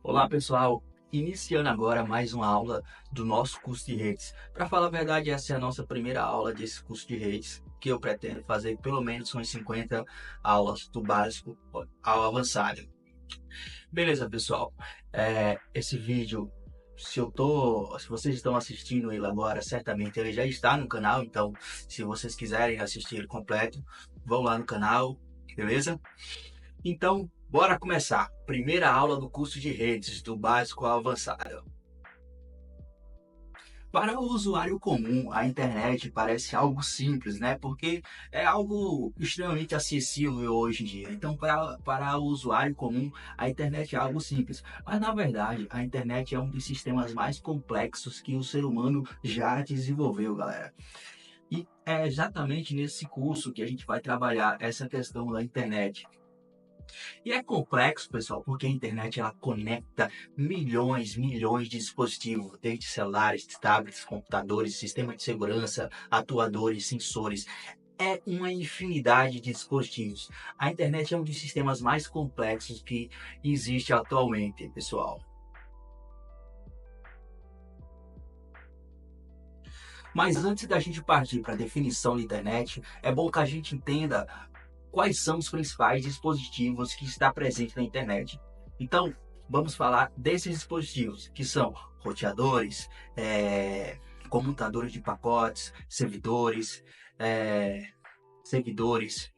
Olá pessoal, iniciando agora mais uma aula do nosso curso de redes. Para falar a verdade, essa é a nossa primeira aula desse curso de redes, que eu pretendo fazer pelo menos umas 50 aulas do básico ao avançado. Beleza, pessoal? Esse vídeo, se vocês estão assistindo ele agora, certamente ele já está no canal, então se vocês quiserem assistir ele completo, vão lá no canal, beleza? Então, bora começar. Primeira aula do curso de redes, do básico ao avançado. Para o usuário comum, a internet parece algo simples, né? Porque é algo extremamente acessível hoje em dia. Então, para o usuário comum, a internet é algo simples. Mas, na verdade, a internet é um dos sistemas mais complexos que o ser humano já desenvolveu, galera. E é exatamente nesse curso que a gente vai trabalhar essa questão da internet. E é complexo, pessoal, porque a internet ela conecta milhões de dispositivos, desde celulares, tablets, computadores, sistema de segurança, atuadores, sensores. É uma infinidade de dispositivos. A internet é um dos sistemas mais complexos que existe atualmente, pessoal. Mas antes da gente partir para a definição da internet, é bom que a gente entenda quais são os principais dispositivos que está presente na internet. Então, vamos falar desses dispositivos, que são roteadores, comutadores de pacotes, é, servidores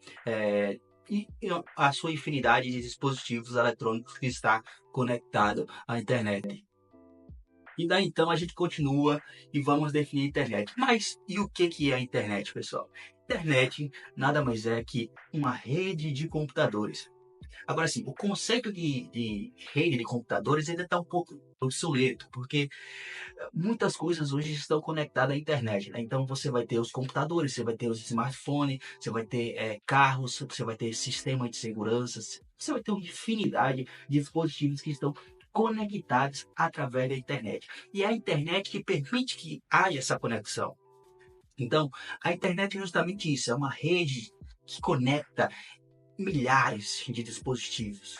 e a sua infinidade de dispositivos eletrônicos que está conectado à internet. E daí então a gente continua e vamos definir a internet. Mas e o que é a internet, pessoal? Internet nada mais é que uma rede de computadores. Agora sim, o conceito de rede de computadores ainda está um pouco obsoleto, porque muitas coisas hoje estão conectadas à internet, né? Então você vai ter os computadores, você vai ter os smartphones, você vai ter carros, você vai ter sistema de segurança, você vai ter uma infinidade de dispositivos que estão conectados através da internet. E é a internet que permite que haja essa conexão. Então, a internet é justamente isso, é uma rede que conecta milhares de dispositivos.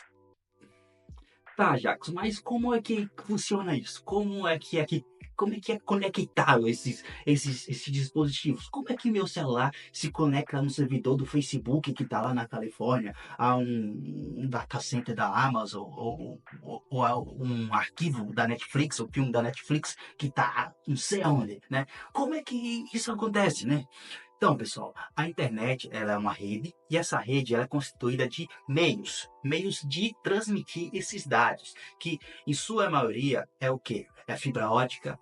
Tá, Jacques, mas como é que funciona isso? Como é que é conectado esses dispositivos? Como é que meu celular se conecta no servidor do Facebook que está lá na Califórnia, a um data center da Amazon, ou a um arquivo da Netflix, ou filme da Netflix que está não sei aonde, né? Como é que isso acontece, né? Então, pessoal, a internet ela é uma rede e essa rede ela é constituída de meios de transmitir esses dados, que em sua maioria é o quê? É fibra ótica,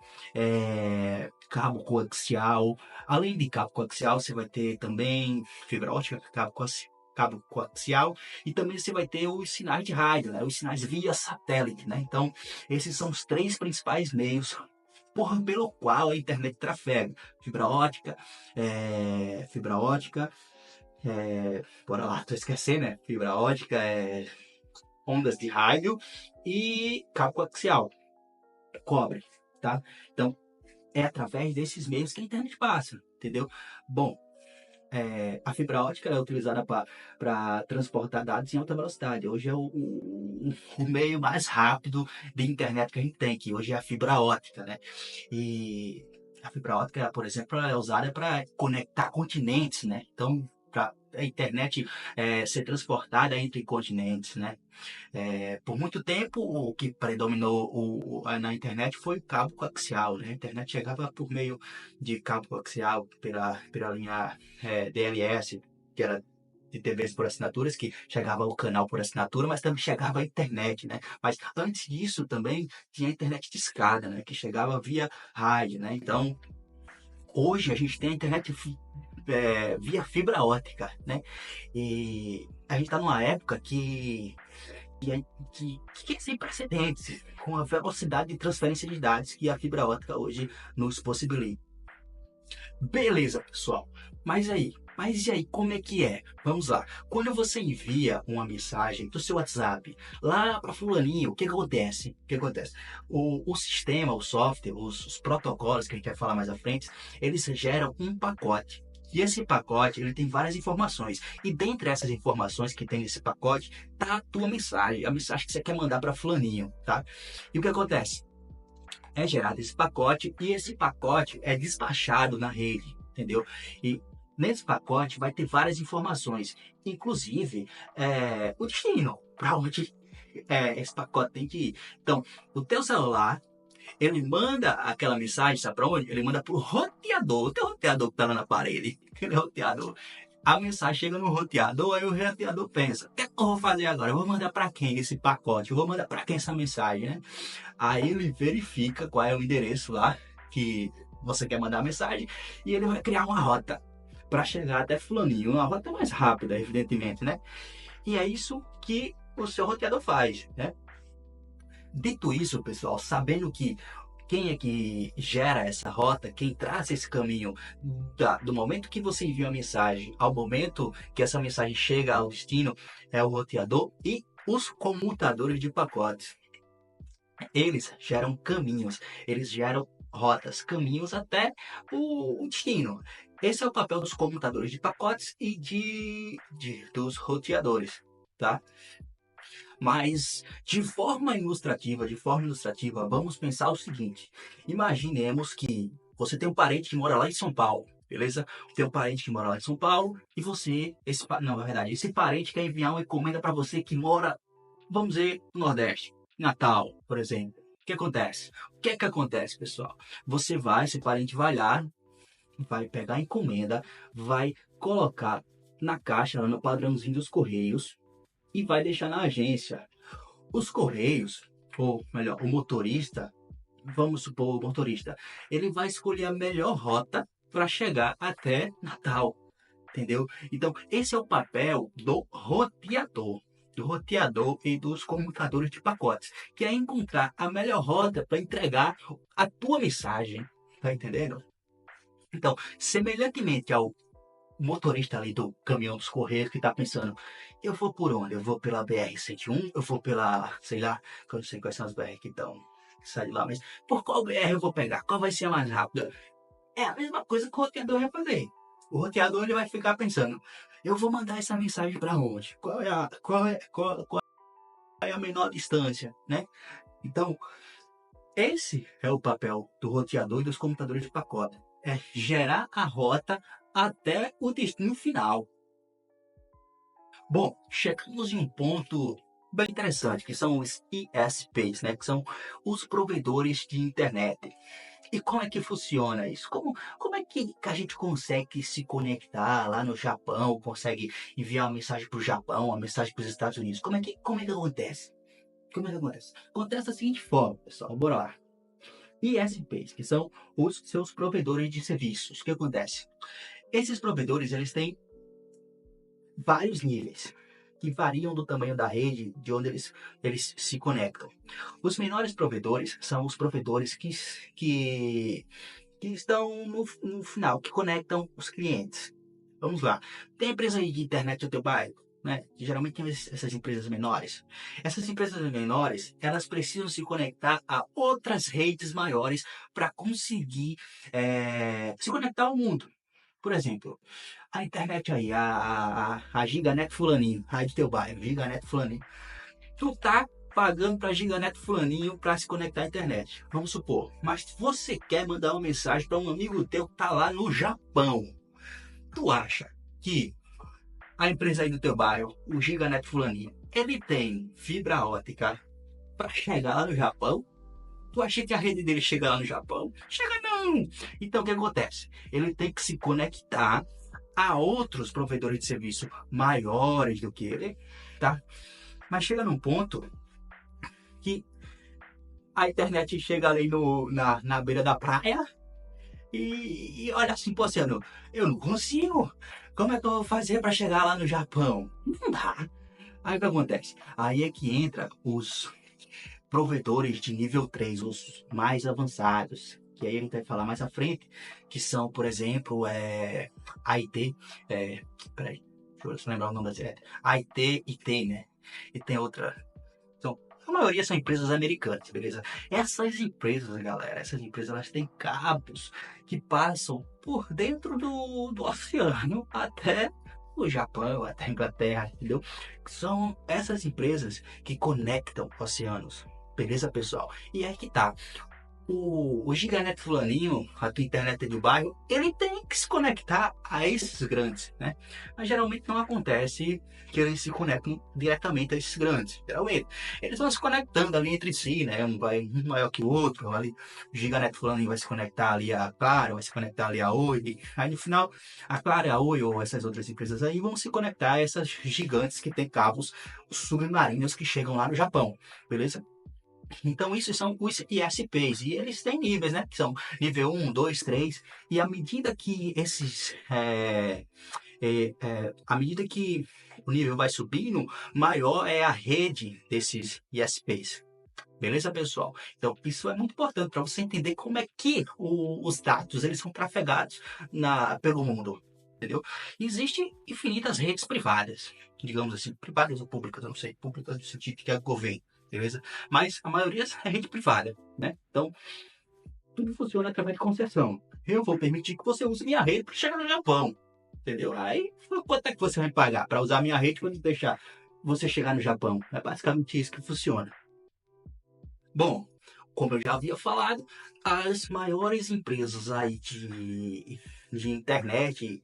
cabo coaxial. Além de cabo coaxial, você vai ter também fibra ótica, cabo coaxial, e também você vai ter os sinais de rádio, né? Os sinais via satélite, né? Então, esses são os três principais meios pelo qual a internet trafega. Fibra ótica, fibra ótica, bora lá, tô esquecendo, né? Fibra ótica, ondas de rádio e cabo coaxial, cobre, tá? Então, é através desses meios que a internet passa, entendeu? Bom, a fibra ótica é utilizada para transportar dados em alta velocidade. Hoje é o meio mais rápido de internet que a gente tem, que hoje é a fibra ótica, né? E a fibra ótica, por exemplo, é usada para conectar continentes, né? Então, para a internet ser transportada entre continentes, né? Por muito tempo, o que predominou na internet foi o cabo coaxial, né? A internet chegava por meio de cabo coaxial pela linha DLS, que era de TVs por assinaturas, que chegava o canal por assinatura, mas também chegava a internet, né? Mas antes disso também tinha a internet de escada, né? Que chegava via rádio, né? Então, hoje a gente tem a internet via fibra ótica, né? E a gente está numa época que é sem precedentes, com a velocidade de transferência de dados que a fibra ótica hoje nos possibilita. Beleza, pessoal. Mas e aí, como é que é? Vamos lá. Quando você envia uma mensagem do seu WhatsApp lá para fulaninho, o que acontece? O que acontece? O sistema, o software, os protocolos que a gente vai falar mais à frente, eles geram um pacote. E esse pacote, ele tem várias informações. E dentre essas informações que tem nesse pacote, tá a tua mensagem, a mensagem que você quer mandar para fulaninho, tá? E o que acontece? É gerado esse pacote e esse pacote é despachado na rede, entendeu? E nesse pacote vai ter várias informações, inclusive o destino, para onde esse pacote tem que ir. Então, o teu celular, ele manda aquela mensagem, sabe para onde? Ele manda pro roteador, o teu roteador que tá lá na parede, aquele roteador. A mensagem chega no roteador, aí o roteador pensa: o que é que eu vou fazer agora? Eu vou mandar para quem esse pacote? Eu vou mandar para quem essa mensagem, né? Aí ele verifica qual é o endereço lá que você quer mandar a mensagem e ele vai criar uma rota para chegar até fulaninho, uma rota mais rápida, evidentemente, né? E é isso que o seu roteador faz, né? Dito isso, pessoal, sabendo que quem é que gera essa rota, quem traz esse caminho do momento que você envia a mensagem ao momento que essa mensagem chega ao destino é o roteador e os comutadores de pacotes. Eles geram caminhos, eles geram rotas, caminhos até o destino. Esse é o papel dos comutadores de pacotes e dos roteadores, tá? Mas de forma ilustrativa, vamos pensar o seguinte: imaginemos que você tem um parente que mora lá em São Paulo, beleza? Tem um parente que mora lá em São Paulo e você, não, na verdade, esse parente quer enviar uma encomenda para você que mora, vamos dizer, no Nordeste, Natal, por exemplo. O que acontece? O que é que acontece, pessoal? Esse parente vai lá, vai pegar a encomenda, vai colocar na caixa, no padrãozinho dos Correios, e vai deixar na agência. Os Correios, ou melhor, o motorista, vamos supor o motorista, ele vai escolher a melhor rota para chegar até Natal, entendeu? Então, esse é o papel do roteador e dos comutadores de pacotes, que é encontrar a melhor rota para entregar a tua mensagem, tá entendendo? Então, semelhantemente ao motorista ali do caminhão dos Correios que tá pensando: eu vou por onde? Eu vou pela BR-101? Eu vou pela, sei lá, que eu não sei quais são as BR que estão, que sai de lá, mas por qual BR eu vou pegar? Qual vai ser a mais rápida? É a mesma coisa que o roteador vai fazer. O roteador ele vai ficar pensando: eu vou mandar essa mensagem para onde? Qual é a menor distância, né? Então, esse é o papel do roteador e dos computadores de pacote. É gerar a rota até o destino final. Bom, chegamos em um ponto bem interessante, que são os ISPs, né? Que são os provedores de internet. E como é que funciona isso? Como é que a gente consegue se conectar lá no Japão, consegue enviar uma mensagem para o Japão, uma mensagem para os Estados Unidos? Como é que acontece? Como é que acontece? Acontece da seguinte forma, pessoal, bora lá. ISPs, que são os seus provedores de serviços. O que acontece? Esses provedores, eles têm vários níveis, que variam do tamanho da rede de onde eles se conectam. Os menores provedores são os provedores que estão no final, que conectam os clientes. Vamos lá. Tem empresa aí de internet no teu bairro, né? Que geralmente tem essas empresas menores. Essas empresas menores, elas precisam se conectar a outras redes maiores para conseguir se conectar ao mundo. Por exemplo, a internet aí, a Giganet Fulaninho, aí do teu bairro, Giganet Fulaninho. Tu tá pagando pra Giganet Fulaninho para se conectar à internet. Vamos supor. Mas você quer mandar uma mensagem para um amigo teu que tá lá no Japão. Tu acha que a empresa aí do teu bairro, o Giganet Fulaninho, ele tem fibra ótica para chegar lá no Japão? Tu acha que a rede dele chega lá no Japão? Chega não! Então o que acontece? Ele tem que se conectar a outros provedores de serviço maiores do que ele, tá? Mas chega num ponto que a internet chega ali na beira da praia e olha assim, pô, Luciano, eu não consigo. Como é que eu vou fazer para chegar lá no Japão? Não dá. Aí o que acontece? Aí é que entra os provedores de nível 3, os mais avançados, que aí a gente vai falar mais à frente, que são, por exemplo, AIT, peraí, deixa eu lembrar o nome da cidade, AIT e T, né? E tem outra, são maioria são empresas americanas, beleza? Essas empresas, galera, elas têm cabos que passam por dentro do oceano até o Japão, até a Inglaterra, entendeu? São essas empresas que conectam oceanos, beleza, pessoal? E é que tá. O Giganet fulaninho, a tua internet do bairro, ele tem que se conectar a esses grandes, né? Mas geralmente não acontece que eles se conectam diretamente a esses grandes. Geralmente, eles vão se conectando ali entre si, né? Um maior que o outro, ali. O Giganet fulaninho vai se conectar ali a Claro, vai se conectar ali a Oi. Aí no final, a Claro, a Oi ou essas outras empresas aí vão se conectar a essas gigantes que têm cabos submarinos que chegam lá no Japão, beleza? Então, isso são os ISPs, e eles têm níveis, né? Que são nível um, 2, 3. E à medida que à medida que o nível vai subindo, maior é a rede desses ISPs. Beleza, pessoal? Então, isso é muito importante para você entender como é que os dados eles são trafegados pelo mundo. Entendeu? Existem infinitas redes privadas, digamos assim, privadas ou públicas, eu não sei, públicas no sentido que é governo, beleza? Mas a maioria é rede privada, né? Então, tudo funciona através de concessão. Eu vou permitir que você use minha rede para chegar no Japão, entendeu? Aí, quanto é que você vai pagar para usar minha rede quando deixar você chegar no Japão? É basicamente isso que funciona. Bom, como eu já havia falado, as maiores empresas aí de internet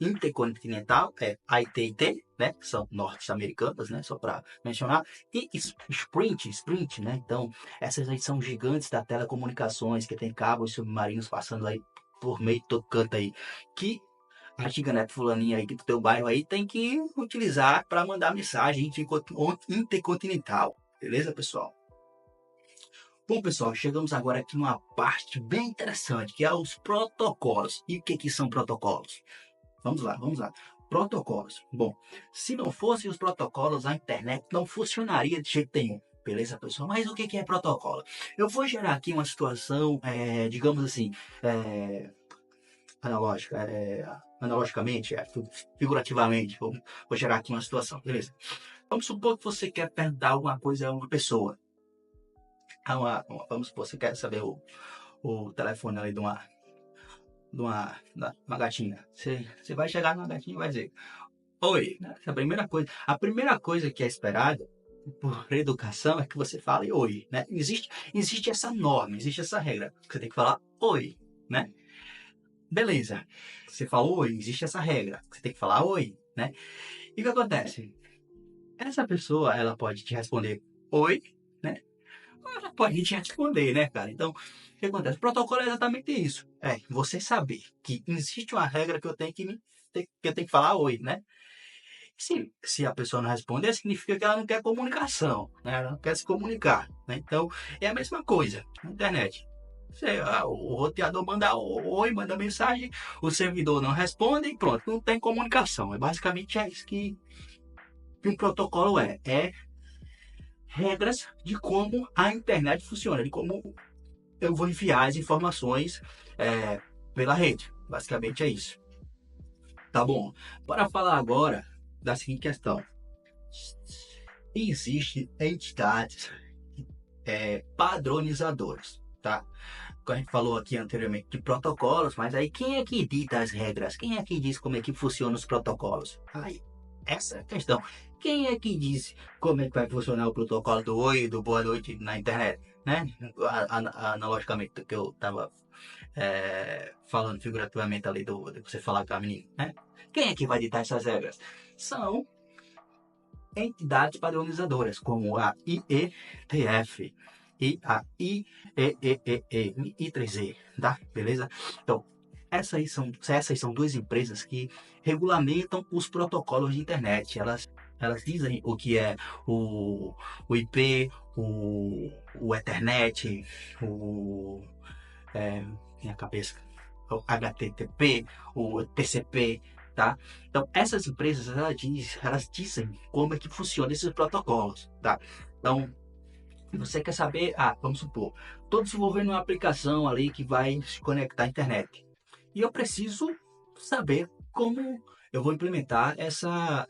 intercontinental é a AT&T, né, que são norte-americanas, né, só para mencionar, e Sprint, né, então essas aí são gigantes da telecomunicações que tem cabos submarinos passando aí por meio de todo canto aí, que a giganet fulaninha aí do teu bairro aí tem que utilizar para mandar mensagem intercontinental, beleza, pessoal? Bom, pessoal, chegamos agora aqui numa parte bem interessante, que é os protocolos. E o que são protocolos? Vamos lá, vamos lá. Protocolos. Bom, se não fossem os protocolos, a internet não funcionaria de jeito nenhum. Beleza, pessoal? Mas o que é protocolo? Eu vou gerar aqui uma situação, digamos assim, analógica, analogicamente, figurativamente. Vou gerar aqui uma situação, beleza? Vamos supor que você quer perguntar alguma coisa a uma pessoa. Vamos supor, você quer saber o telefone ali de uma gatinha. Você vai chegar numa gatinha e vai dizer, oi, né? A primeira coisa que é esperada por educação é que você fale oi, né? Existe essa norma, existe essa regra. Você tem que falar oi, né? Beleza. Você falou oi, existe essa regra. Você tem que falar oi, né? E o que acontece? Essa pessoa, ela pode te responder oi, né? Ela pode te responder, né, cara? Então, o que acontece? O protocolo é exatamente isso. É você saber que existe uma regra que eu tenho que falar oi, né? Se a pessoa não responder, significa que ela não quer comunicação, né? Ela não quer se comunicar, né? Então, é a mesma coisa na internet. O roteador manda oi, manda mensagem, o servidor não responde e pronto, não tem comunicação. É basicamente isso que um protocolo é. É regras de como a internet funciona, de como eu vou enviar as informações pela rede. Basicamente é isso. Tá bom? Para falar agora da seguinte questão. Existem entidades padronizadoras, tá? A gente falou aqui anteriormente de protocolos, mas aí quem é que dita as regras? Quem é que diz como é que funcionam os protocolos? Aí, essa é a questão. Quem é que diz como é que vai funcionar o protocolo do oi e do boa noite na internet? Né? Analogicamente do que eu estava falando figurativamente ali de você falar com a menina, né? Quem é que vai ditar essas regras? São entidades padronizadoras, como a IETF e a I3E, tá? Beleza? Então, essas são duas empresas que regulamentam os protocolos de internet. Elas dizem o que é o IP, o Ethernet, minha cabeça, o HTTP, o TCP, tá? Então, essas empresas, elas dizem como é que funcionam esses protocolos, tá? Então, se você quer saber, vamos supor, estou desenvolvendo uma aplicação ali que vai se conectar à internet. E eu preciso saber como eu vou implementar essa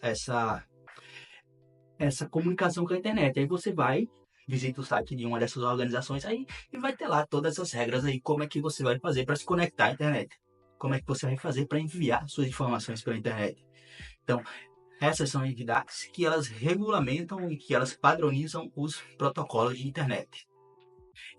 comunicação com a internet. Aí você vai visita o site de uma dessas organizações aí e vai ter lá todas as regras aí, como é que você vai fazer para se conectar à internet. Como é que você vai fazer para enviar suas informações pela internet. Então, essas são entidades que elas regulamentam e que elas padronizam os protocolos de internet.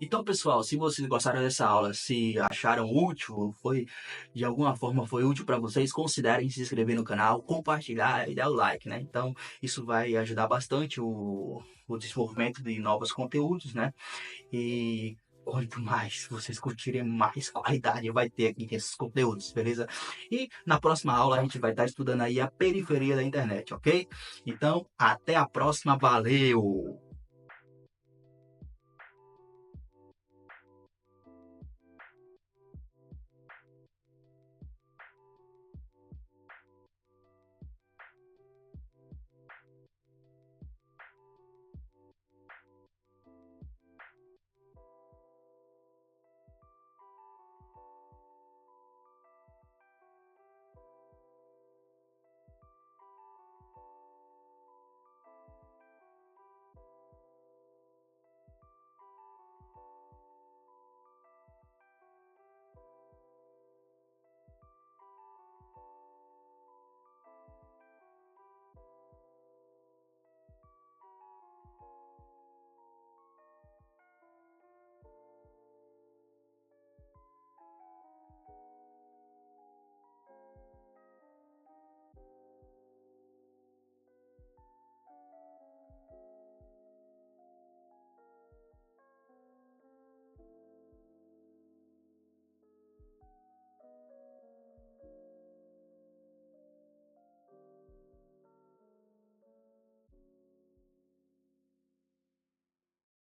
Então, pessoal, se vocês gostaram dessa aula, se acharam útil, foi de alguma forma foi útil para vocês, considerem se inscrever no canal, compartilhar e dar o like, né? Então, isso vai ajudar bastante o desenvolvimento de novos conteúdos, né? E quanto mais vocês curtirem, mais qualidade vai ter aqui nesses conteúdos, beleza? E na próxima aula a gente vai estar estudando aí a periferia da internet, ok? Então, até a próxima, valeu!